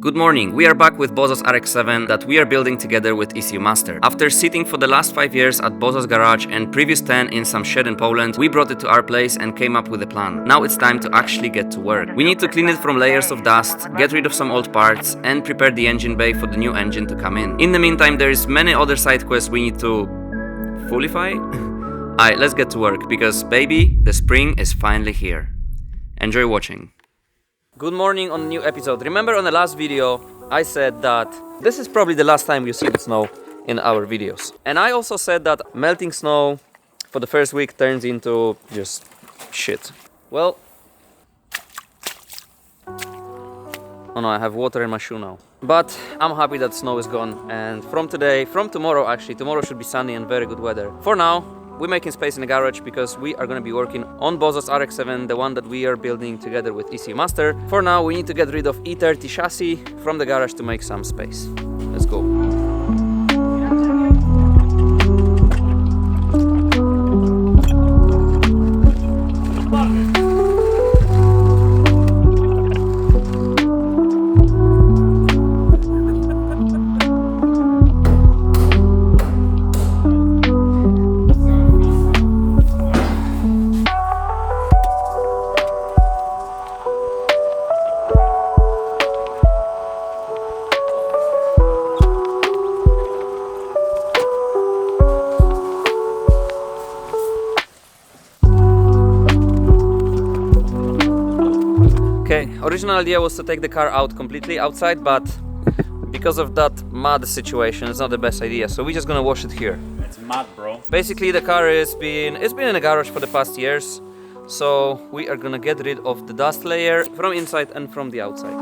Good morning, we are back with Bozo's RX-7 that we are building together with ECU Master. After sitting for the last 5 years at Bozo's garage and previous 10 in some shed in Poland, we brought it to our place and came up with a plan. Now it's time to actually get to work. We need to clean it from layers of dust, get rid of some old parts, and prepare the engine bay for the new engine to come in. In the meantime, there is many other side quests we need to... foolify? Alright, let's get to work, because baby, the spring is finally here. Enjoy watching. Good morning on a new episode. Remember on the last video I said that this is probably the last time you see the snow in our videos. And I also said that melting snow for the first week turns into just shit. Well... oh no, I have water in my shoe now. But I'm happy that snow is gone, and from tomorrow actually, tomorrow should be sunny and very good weather. For now, we're making space in the garage because we are going to be working on Bozo's RX-7, the one that we are building together with ECU Master. For now, we need to get rid of E30 chassis from the garage to make some space. Let's go. Okay, original idea was to take the car out completely outside, but because of that mud situation, it's not the best idea. So we're just gonna wash it here. It's mud, bro. Basically, the car it's been in the garage for the past years. So we are gonna get rid of the dust layer from inside and from the outside.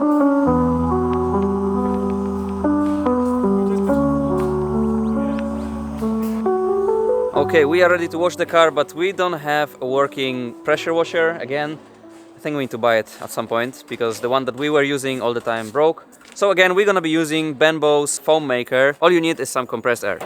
Okay, we are ready to wash the car, but we don't have a working pressure washer again. I think we need to buy it at some point because the one that we were using all the time broke. So again, we're gonna be using Benbow's foam maker. All you need is some compressed air.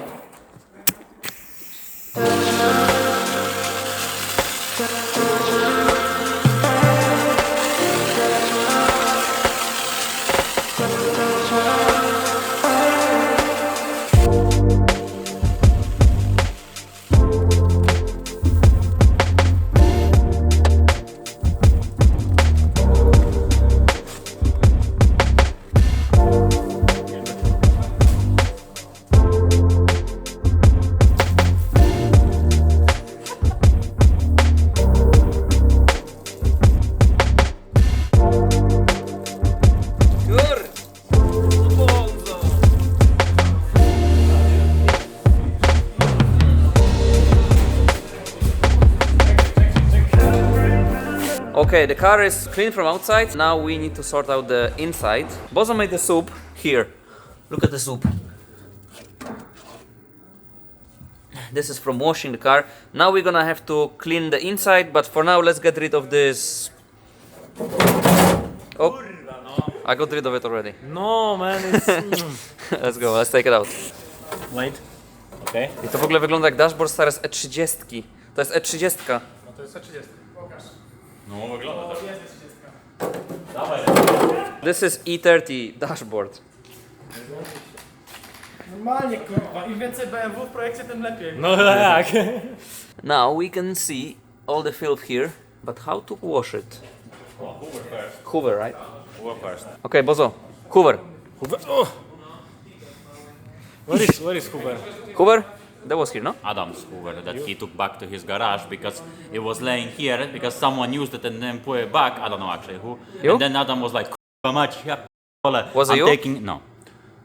Okay, the car is clean from outside. Now we need to sort out the inside. Bozo made the soup here. Look at the soup. This is from washing the car. Now we're gonna have to clean the inside, but for now let's get rid of this. Oh, I got rid of it already. No, man, it's... Let's go, let's take it out. Wait. Okay. I to w ogóle wygląda jak dashboard stary z E30. To jest E30. No to jest E30. Pokaż. No, wygląda to. Dawaj. This is E30 dashboard. Normalnie, kurwa, im więcej BMW w projekcie, tym lepiej. No jak? Now we can see all the filth here, but how to wash it? Hoover first. Hoover, right? Hoover first. Okay, Bozo, Hoover. Hoover. Oh. Where is Hoover? Hoover? That was here, no? Adam's Hoover that he took back to his garage because it was laying here because someone used it and then put it back. I don't know actually who. You? And then Adam was like, "How much? Yeah, Was it I'm you? taking no.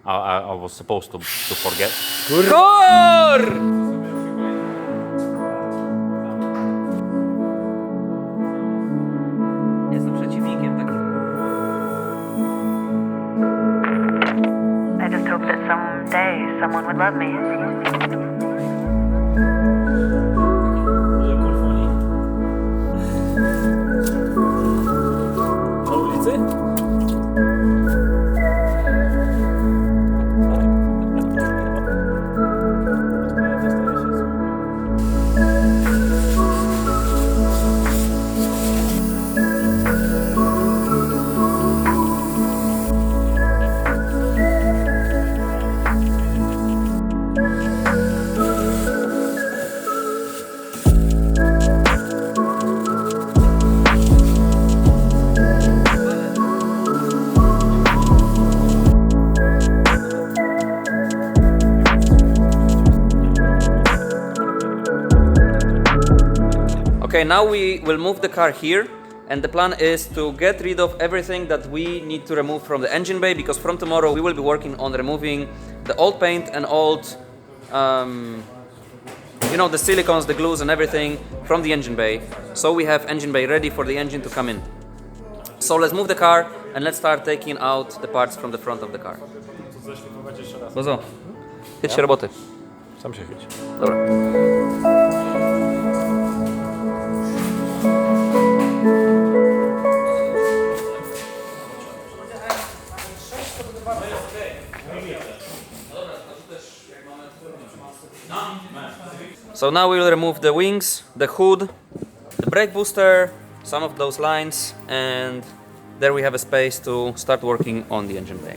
I was supposed to forget. Kor! Jestem przeciwnikiem takim. I just hope that someday someone would love me. Na ulicy? Okay, now we will move the car here, and the plan is to get rid of everything that we need to remove from the engine bay, because from tomorrow we will be working on removing the old paint and old, you know, the silicones, the glues and everything from the engine bay. So we have engine bay ready for the engine to come in. So let's move the car and let's start taking out the parts from the front of the car. Bozo, chyć się roboty. Sam się chyć. Dobra. So now we will remove the wings, the hood, the brake booster, some of those lines, and there we have a space to start working on the engine bay.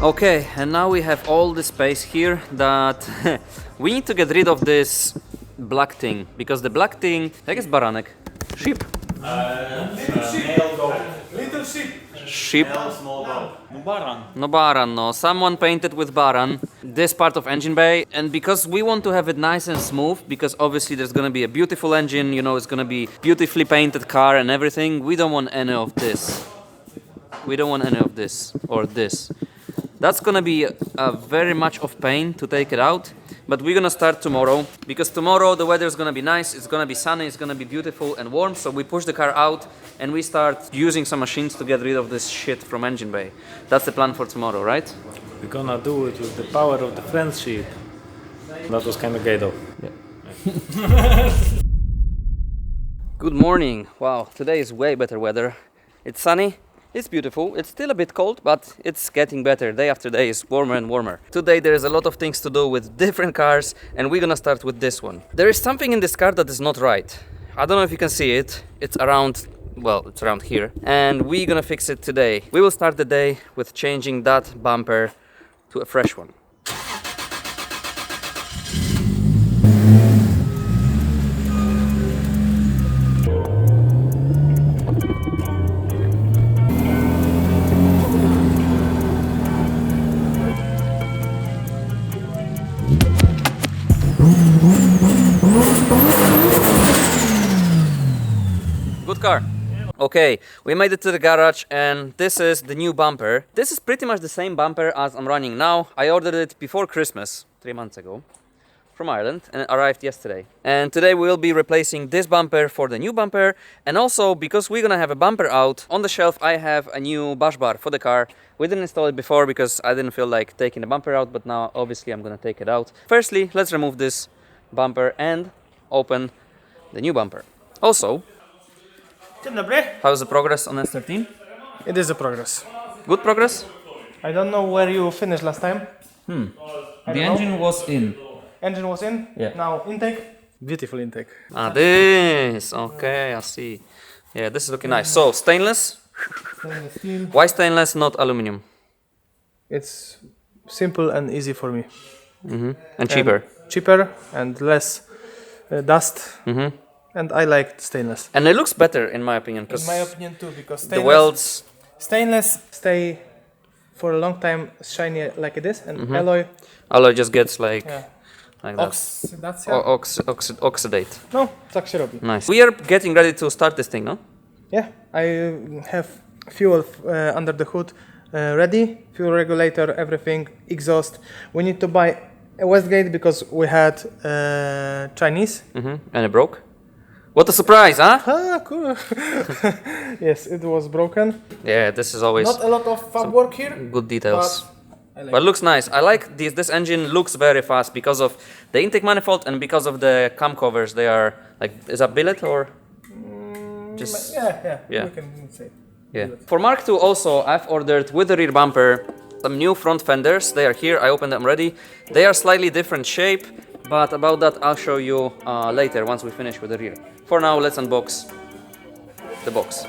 Okay, and now we have all the space here that we need to get rid of this black thing, because the black thing, jak jest baranek? Sheep? Little sheep. Sheep? Small goat. No baran. No baran, no. Someone painted with baran this part of engine bay, and because we want to have it nice and smooth, because obviously there's gonna be a beautiful engine, you know, it's gonna be beautifully painted car and everything, we don't want any of this. We don't want any of this, or this. That's gonna be a very much of pain to take it out, but we're gonna start tomorrow, because tomorrow the weather is gonna be nice, it's gonna be sunny, it's gonna be beautiful and warm, so we push the car out and we start using some machines to get rid of this shit from engine bay. That's the plan for tomorrow, right? We're gonna do it with the power of the friendship. That was kind of gay though. Good morning. Wow, today is way better weather. It's sunny. It's beautiful, it's still a bit cold, but it's getting better. Day after day is warmer and warmer. Today there is a lot of things to do with different cars, and we're gonna start with this one. There is something in this car that is not right. I don't know if you can see it. It's around, well, it's around here. And we're gonna fix it today. We will start the day with changing that bumper to a fresh one. Good car. Okay, we made it to the garage, and this is the new bumper. This is pretty much the same bumper as I'm running now. I ordered it before Christmas, 3 months ago, from Ireland, and it arrived yesterday. And today we will be replacing this bumper for the new bumper, and also because we're gonna have a bumper out, on the shelf I have a new bush bar for the car. We didn't install it before because I didn't feel like taking the bumper out, but now obviously I'm gonna take it out. Firstly, let's remove this bumper and open the new bumper. Also, Dzień dobry. how's the progress on S13? It is a progress. Good progress? I don't know where you finished last time. The engine was in. Engine was in. Yeah. Now intake. Beautiful intake. Ah, this. Okay, I see. Yeah, this is looking nice. So, stainless. Stainless steel. Why stainless, not aluminum? It's simple and easy for me. And cheaper. Cheaper and less dust. And I like stainless. And it looks better, in my opinion, In because my opinion too, because the welds. stainless stay for a long time shiny like this, and alloy Just gets like that. oksydacja. Oxidate. No, tak się robi. Nice. We are getting ready to start this thing, no? Yeah, I have fuel under the hood ready, fuel regulator, everything, exhaust. We need to buy a Westgate because we had Chinese. And it broke? What a surprise, huh? Ah, cool. Yes, it was broken. Yeah, this is always Not a lot of fab work here, good details. but I like But it looks nice. I like this. This engine looks very fast because of the intake manifold and because of the cam covers. They are like, is that billet or just? Yeah, Yeah. we can say. Yeah. For Mark II also, I've ordered with the rear bumper some new front fenders. They are here. I opened them already. They are slightly different shape, but about that I'll show you later once we finish with the rear. For now, let's unbox the box.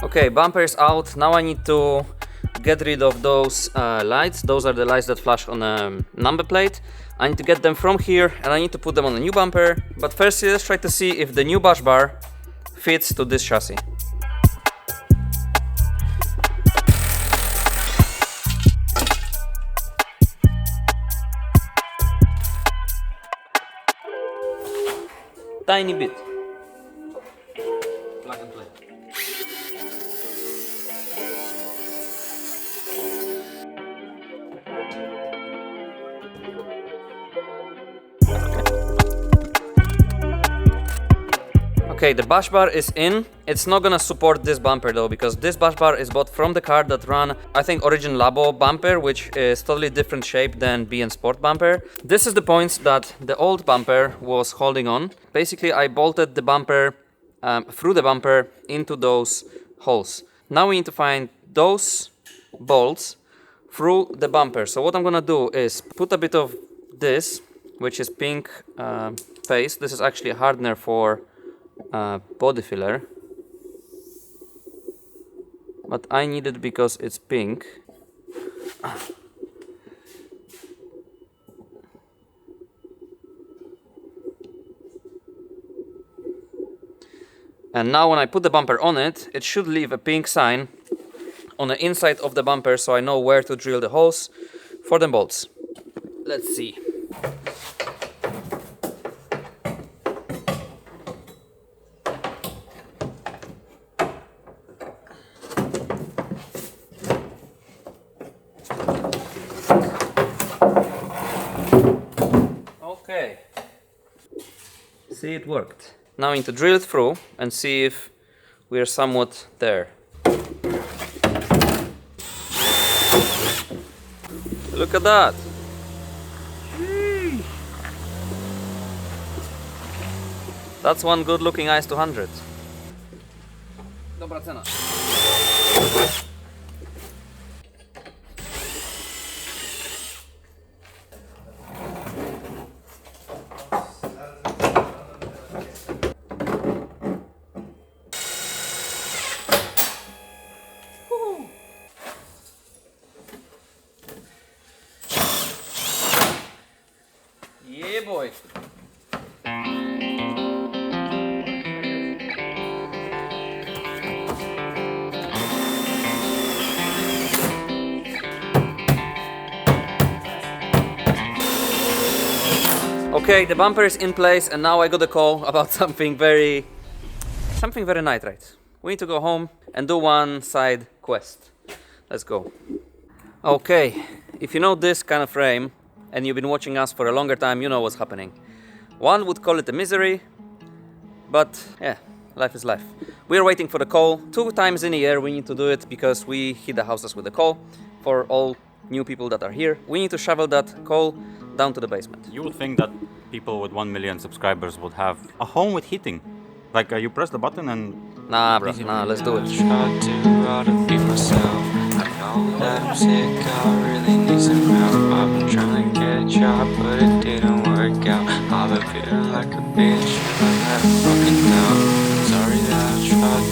Okay, bumper is out. Now I need to get rid of those lights. Those are the lights that flash on a number plate. I need to get them from here and I need to put them on a new bumper. But first let's try to see if the new bush bar fits to this chassis. Tiny bit. Plug and play. Okay, the bush bar is in. It's not gonna support this bumper though, because this bush bar is bought from the car that ran, I think, Origin Labo bumper, which is totally different shape than BN Sport bumper. This is the points that the old bumper was holding on. Basically, I bolted the bumper through the bumper into those holes. Now we need to find those bolts through the bumper. So what I'm gonna do is put a bit of this, which is pink paste. This is actually a hardener for body filler, but I need it because it's pink. And now when I put the bumper on it, it should leave a pink sign on the inside of the bumper, so I know where to drill the holes for the bolts. Let's see. Okay, see, it worked. Now I need to drill it through and see if we are somewhat there. Look at that. That's one good looking ICE 200. Dobra cena. Yeah, boy. Okay, the bumper is in place, and now I got a call about something very NIGHTRIDE. We need to go home and do one side quest. Let's go. Okay, if you know this kind of frame and you've been watching us for a longer time, you know what's happening. One would call it a misery, but yeah, life is life. We are waiting for the coal. 2 times in a year we need to do it because we hit the houses with the coal. For all new people that are here, we need to shovel that coal down to the basement. You would think that people with 1 million subscribers would have a home with heating. Like you press the button and... Nah, bro, nah, let's do it. Tried to be myself. I know that I'm sick, I really need some help. I've been trying to get a job, but it didn't work out. I've been feeling like a bitch, I had a fucking doubt. Sorry that I tried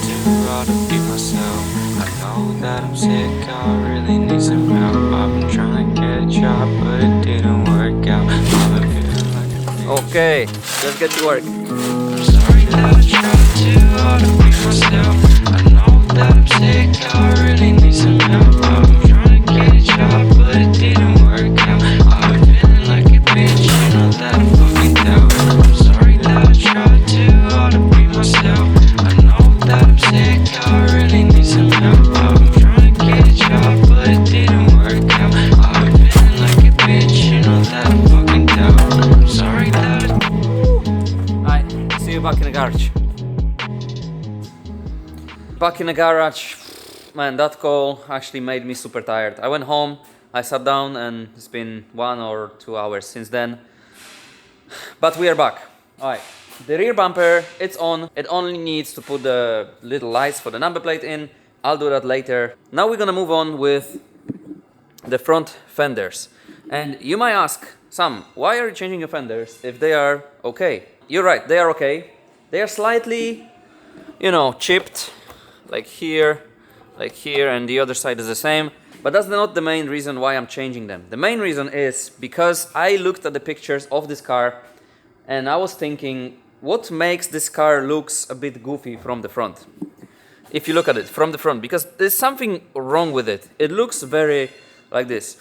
to be myself. I know that I'm sick, I really need some help. I've been trying to get a job, but it didn't work out. I've been feeling like a bitch. Okay, let's get to work. I'm sorry that I tried to be myself. I know that I'm sick, I really need some help. I've been trying to get a job, but it didn't work out. I've been feeling like a bitch, you know that I fucking doubt. I'm sorry that I tried to be myself. I know that I'm sick, I really need some help. I've been trying to get a job, but it didn't work out. I've been feeling like a bitch, you know that I fucking doubt. I'm sorry that I Back in the garage, man, that call actually made me super tired. I went home, I sat down, and it's been 1 or 2 hours since then. But we are back. Alright, the rear bumper, it's on. It only needs to put the little lights for the number plate in. I'll do that later. Now we're gonna move on with the front fenders. And you might ask, Sam, why are you changing your fenders if they are okay? You're right, they are okay. They are slightly, you know, chipped, like here, and the other side is the same. But that's not the main reason why I'm changing them. The main reason is because I looked at the pictures of this car and I was thinking, what makes this car looks a bit goofy from the front? If you look at it from the front, because there's something wrong with it. It looks very like this,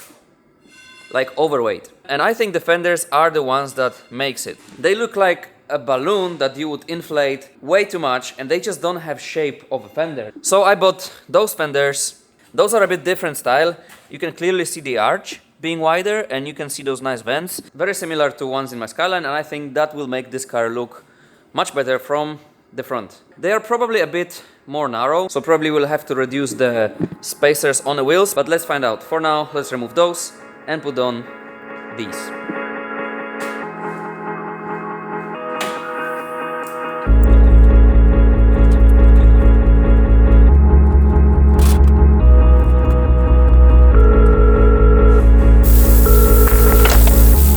like overweight. And I think the fenders are the ones that makes it. They look like a balloon that you would inflate way too much, and they just don't have shape of a fender. So I bought those fenders. Those are a bit different style. You can clearly see the arch being wider, and you can see those nice vents. Very similar to ones in my Skyline, and I think that will make this car look much better from the front. They are probably a bit more narrow, so probably we'll have to reduce the spacers on the wheels, but let's find out. For now, let's remove those and put on these.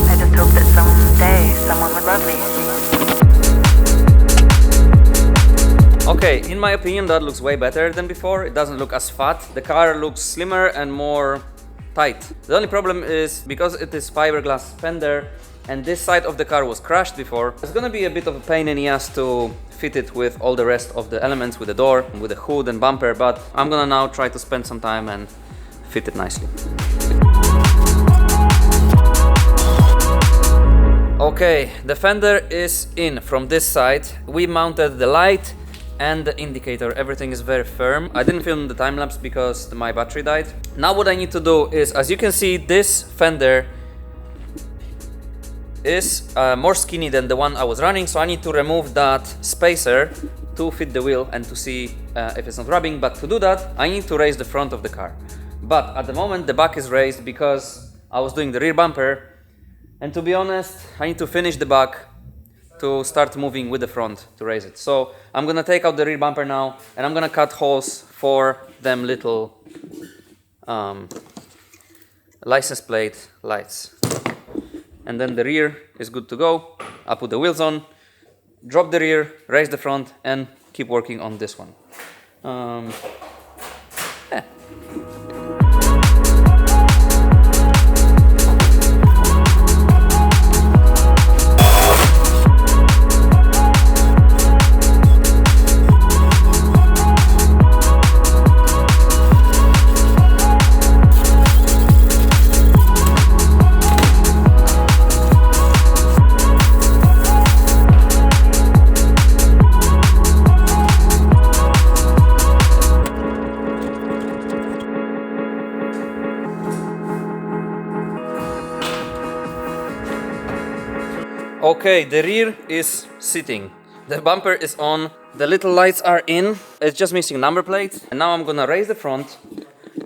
I just hope that someday someone would love me. Okay, in my opinion, that looks way better than before. It doesn't look as fat. The car looks slimmer and more tight. The only problem is because it is fiberglass fender and this side of the car was crashed before, it's gonna be a bit of a pain in the ass to fit it with all the rest of the elements, with the door, with the hood and bumper, but I'm gonna now try to spend some time and fit it nicely. Okay, the fender is in from this side. We mounted the light and the indicator. Everything is very firm. I didn't film the time lapse because my battery died. Now what I need to do is, as you can see, this fender is more skinny than the one I was running, so I need to remove that spacer to fit the wheel and to see if it's not rubbing. But to do that, I need to raise the front of the car. But at the moment the back is raised because I was doing the rear bumper, and to be honest, I need to finish the back to start moving with the front to raise it. So I'm gonna take out the rear bumper now, and I'm gonna cut holes for them little license plate lights. And then the rear is good to go. I'll put the wheels on, drop the rear, raise the front, and keep working on this one. Yeah. Okay, the rear is sitting. The bumper is on. The little lights are in. It's just missing number plate. And now I'm gonna raise the front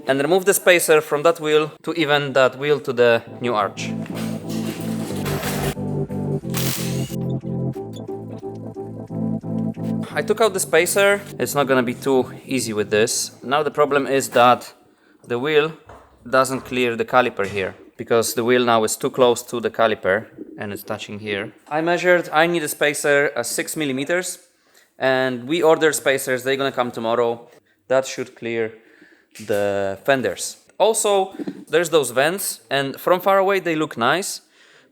and remove the spacer from that wheel to even that wheel to the new arch. I took out the spacer. It's not gonna be too easy with this. Now the problem is that the wheel doesn't clear the caliper here, because the wheel now is too close to the caliper and it's touching here. I measured, I need a spacer 6 millimeters, and we ordered spacers. They're gonna come tomorrow. That should clear the fenders. Also, there's those vents, and from far away they look nice,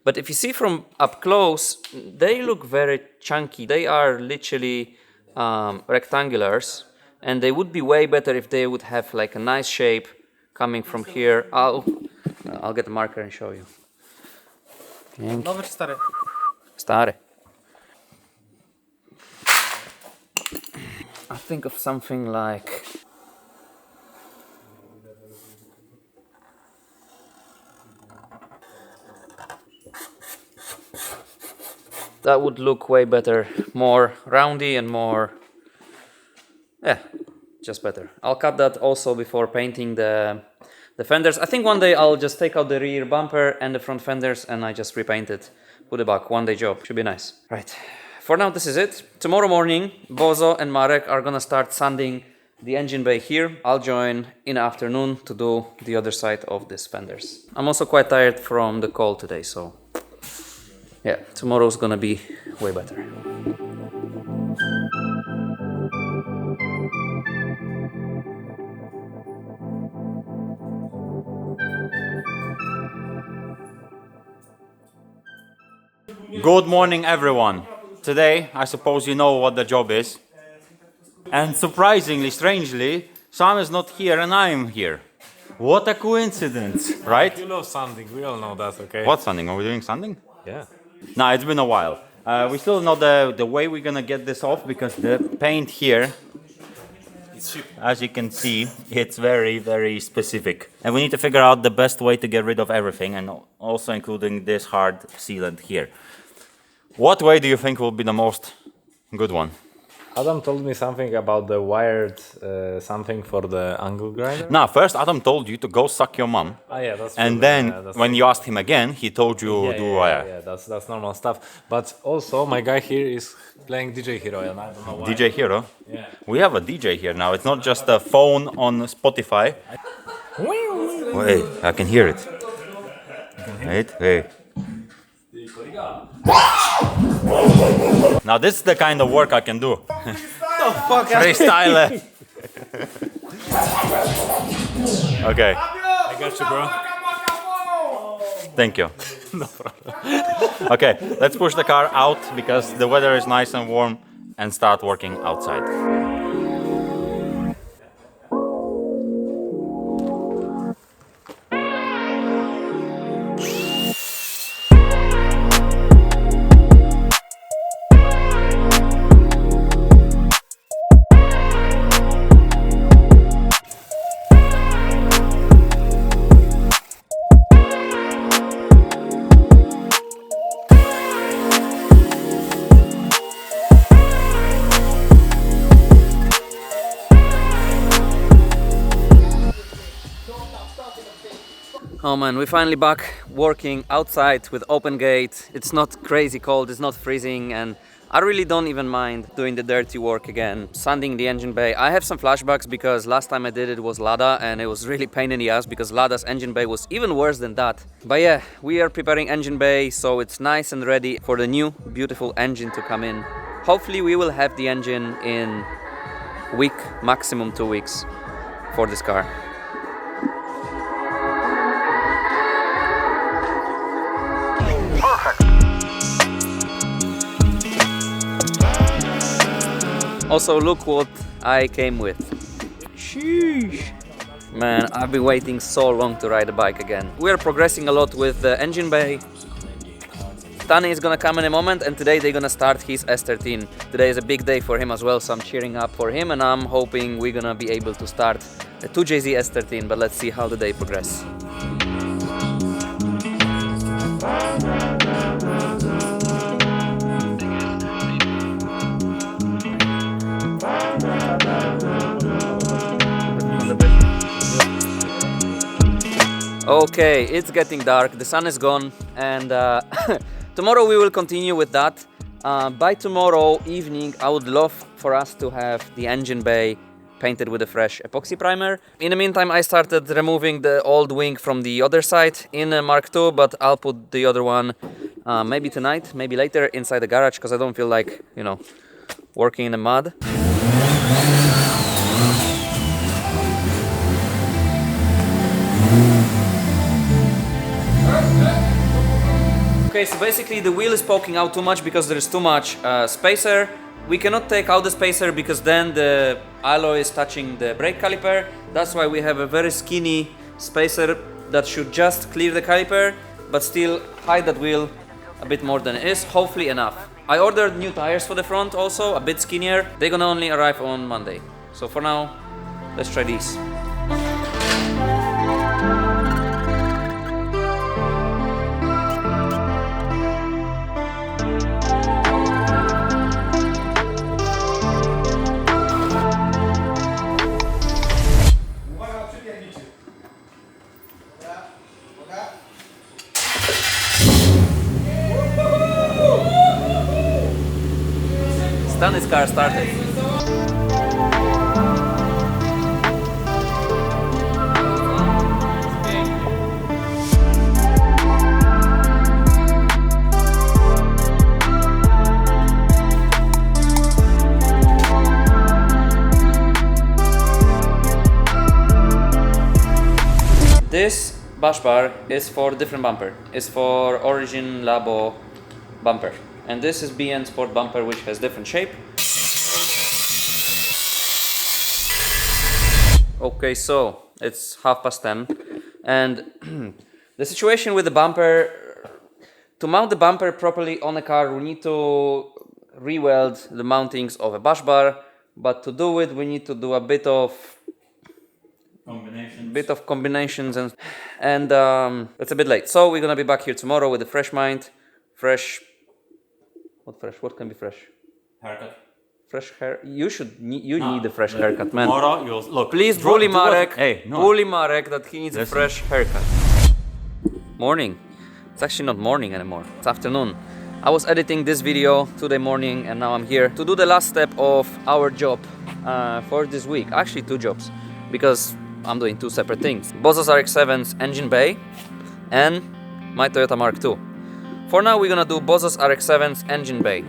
but if you see from up close, they look very chunky. They are literally rectangulars, and they would be way better if they would have like a nice shape coming from here. I'll get a marker and show you. Nowy czy stary? Stary. I think of something like that would look way better, more roundy and more, yeah, just better. I'll cut that also before painting the fenders. I think one day I'll just take out the rear bumper and the front fenders and I just repaint it, put it back. One day job, should be nice. Right, for now this is it. Tomorrow morning, Bozo and Marek are gonna start sanding the engine bay here. I'll join in the afternoon to do the other side of these fenders. I'm also quite tired from the cold today, so yeah, tomorrow's gonna be way better. Good morning, everyone. Today, I suppose you know what the job is. And surprisingly, strangely, Sam is not here and I am here. What a coincidence, right? You love sanding, we all know that, okay? What sanding? Are we doing sanding? Yeah. No, it's been a while. We still know the way we're gonna get this off because the paint here, as you can see, it's very, very specific. And we need to figure out the best way to get rid of everything and also including this hard sealant here. What way do you think will be the most good one? Adam told me something about the wired something for the angle grinder. No, first Adam told you to go suck your mom. Ah, yeah, that's true. And then that's when you asked him again, he told you do wire. Yeah, that's normal stuff. But also, my guy here is playing DJ Hero, and I don't know why. DJ Hero? Yeah. We have a DJ here now. It's not just a phone on Spotify. Wait, I can hear it. Wait, hey. Now this is the kind of work I can do. Freestyle. Okay. I got you, bro. Thank you. No problem. Okay, let's push the car out because the weather is nice and warm and start working outside. Oh man, we're finally back working outside with open gate. It's not crazy cold, it's not freezing, and I really don't even mind doing the dirty work again, sanding the engine bay. I have some flashbacks because last time I did it was Lada and it was really pain in the ass because Lada's engine bay was even worse than that. But yeah, we are preparing engine bay so it's nice and ready for the new beautiful engine to come in. Hopefully we will have the engine in week, maximum 2 weeks for this car. Also, look what I came with. Sheesh. Man, I've been waiting so long to ride a bike again. We are progressing a lot with the engine bay. Tani is gonna come in a moment and today they're gonna start his S13. Today is a big day for him as well, so I'm cheering up for him and I'm hoping we're gonna be able to start the 2JZ S13, but let's see how the day progresses. Okay, it's getting dark, the sun is gone, and tomorrow we will continue with that. By tomorrow evening, I would love for us to have the engine bay painted with a fresh epoxy primer. In the meantime, I started removing the old wing from the other side in Mark II, but I'll put the other one maybe tonight, maybe later inside the garage, because I don't feel like, you know, working in the mud. Okay, so basically the wheel is poking out too much because there is too much spacer. We cannot take out the spacer because then the alloy is touching the brake caliper. That's why we have a very skinny spacer that should just clear the caliper, but still hide that wheel a bit more than it is, hopefully enough. I ordered new tires for the front also, a bit skinnier. They're gonna only arrive on Monday. So for now, let's try these. Then this car started. This bash bar is for different bumper. It's for Origin Labo bumper. And this is BN Sport bumper, which has different shape. Okay, so it's 10:30. And the situation with the bumper, to mount the bumper properly on a car, we need to re-weld the mountings of a bash bar. But to do it, we need to do a bit of combinations and it's a bit late. So we're gonna be back here tomorrow with a fresh mind, what can be fresh? Haircut. Fresh hair. You need a fresh haircut, man. Tomorrow you'll look. Please bully Marek. Hey, no. Bully Marek that he needs a fresh haircut. Morning. It's actually not morning anymore. It's afternoon. I was editing this video today morning and now I'm here to do the last step of our job for this week. Actually 2 jobs because I'm doing 2 separate things. Bozos RX-7's engine bay and my Toyota Mark II. For now we're gonna do Bozos RX-7's engine bay.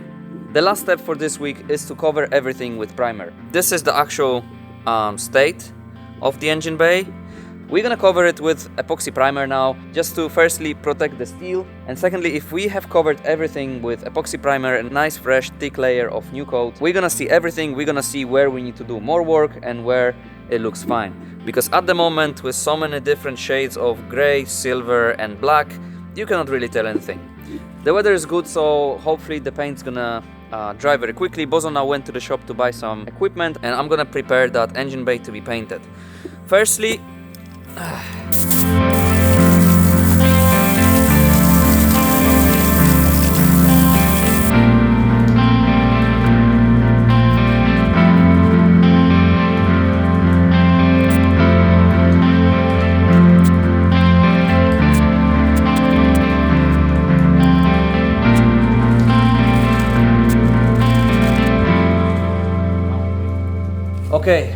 The last step for this week is to cover everything with primer. This is the actual state of the engine bay. We're gonna cover it with epoxy primer now, just to firstly protect the steel, and secondly, if we have covered everything with epoxy primer, a nice fresh thick layer of new coat, we're gonna see everything. We're gonna see where we need to do more work and where it looks fine. Because at the moment, with so many different shades of gray, silver and black, you cannot really tell anything. The weather is good, so hopefully the paint's gonna dry very quickly. Bozo now went to the shop to buy some equipment and I'm gonna prepare that engine bay to be painted. Firstly, okay,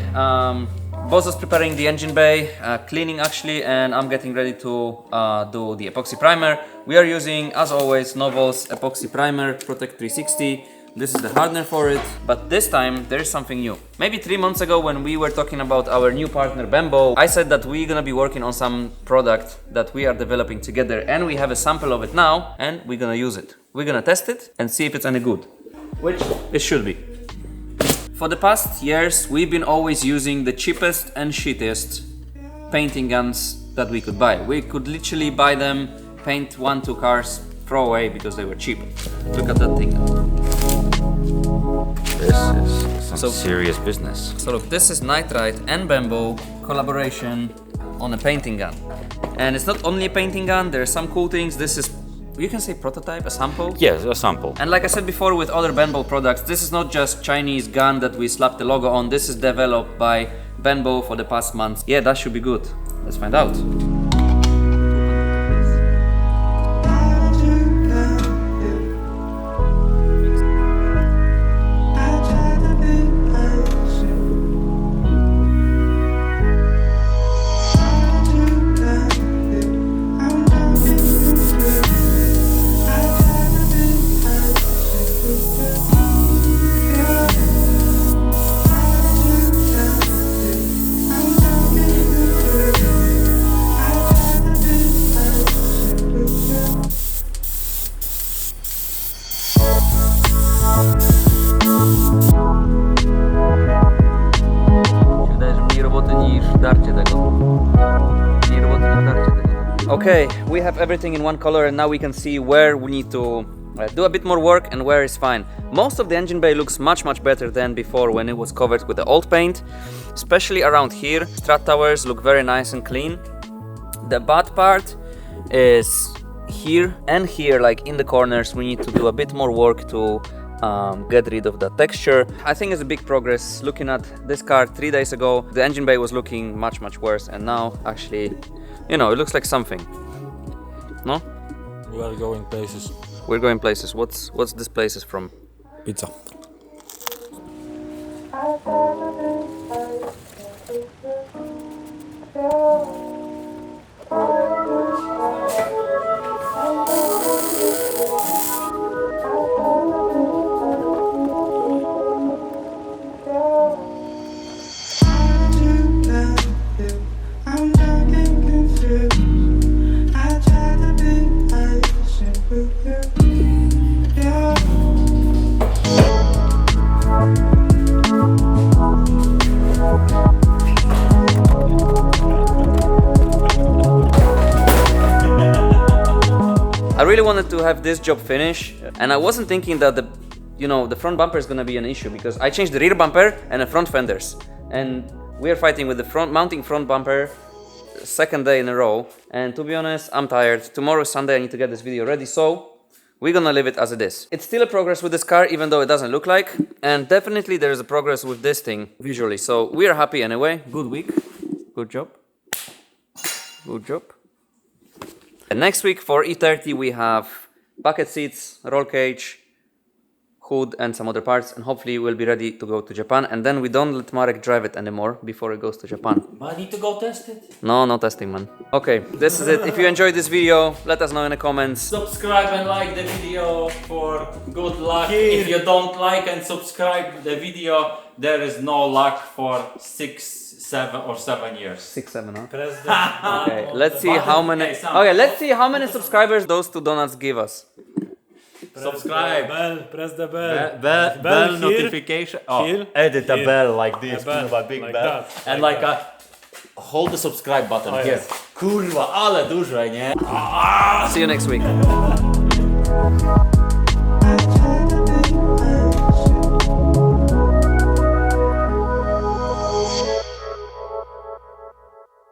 Bozo's preparing the engine bay, cleaning actually, and I'm getting ready to do the epoxy primer. We are using, as always, Novo's epoxy primer, Protect 360. This is the hardener for it, but this time there's something new. Maybe 3 months ago when we were talking about our new partner Bembo, I said that we're gonna be working on some product that we are developing together, and we have a sample of it now, and we're gonna use it. We're gonna test it and see if it's any good, which it should be. For the past years, we've been always using the cheapest and shittiest painting guns that we could buy. We could literally buy them, paint 1-2 cars, throw away because they were cheap. Look at that thing. This is some serious business. So look, this is NIGHTRIDE and Bembo collaboration on a painting gun. And it's not only a painting gun, there are some cool things. This is, you can say prototype, a sample? Yes, a sample. And like I said before with other Bembo products, this is not just Chinese gun that we slapped the logo on. This is developed by Bembo for the past months. Yeah, that should be good. Let's find out. Okay, we have everything in one color and now we can see where we need to do a bit more work and where is fine. Most of the engine bay looks much better than before when it was covered with the old paint. Especially around here, strut towers look very nice and clean. The bad part is here and here, like in the corners, we need to do a bit more work to get rid of the texture. I think it's a big progress. Looking at this car 3 days ago, the engine bay was looking much worse, and now actually, you know, it looks like something. No? We are going places. We're going places. What's this places from? Pizza. I'm not getting confused. I try to be patient with you. Yeah. I really wanted to have this job finished, and I wasn't thinking that the front bumper is gonna be an issue because I changed the rear bumper and the front fenders, and we are fighting with the mounting front bumper second day in a row. And to be honest, I'm tired. Tomorrow is Sunday, I need to get this video ready, so we're gonna leave it as it is. It's still a progress with this car, even though it doesn't look like, and definitely there is a progress with this thing visually. So we are happy anyway. Good week, good job, good job. And next week for E30 we have bucket seats, roll cage, hood and some other parts, and hopefully we'll be ready to go to Japan, and then we don't let Marek drive it anymore before it goes to Japan. But I need to go test it. No testing, man. Okay, this is it. If you enjoyed this video, let us know in the comments. Subscribe and like the video for good luck. If you don't like and subscribe the video, there is no luck for 6, 7 years. 6, 7, huh? Press the Okay, let's see how many. Okay, let's see how many subscribers those two donuts give us. Subscribe. bell, press the bell. Bell here, notification. Oh, here, edit a here. bell like this. A bell, Kurwa, big like bell. that, And like like hold the subscribe button Oh, here. yes. Kurwa, ale duże, nie? See you next week. I try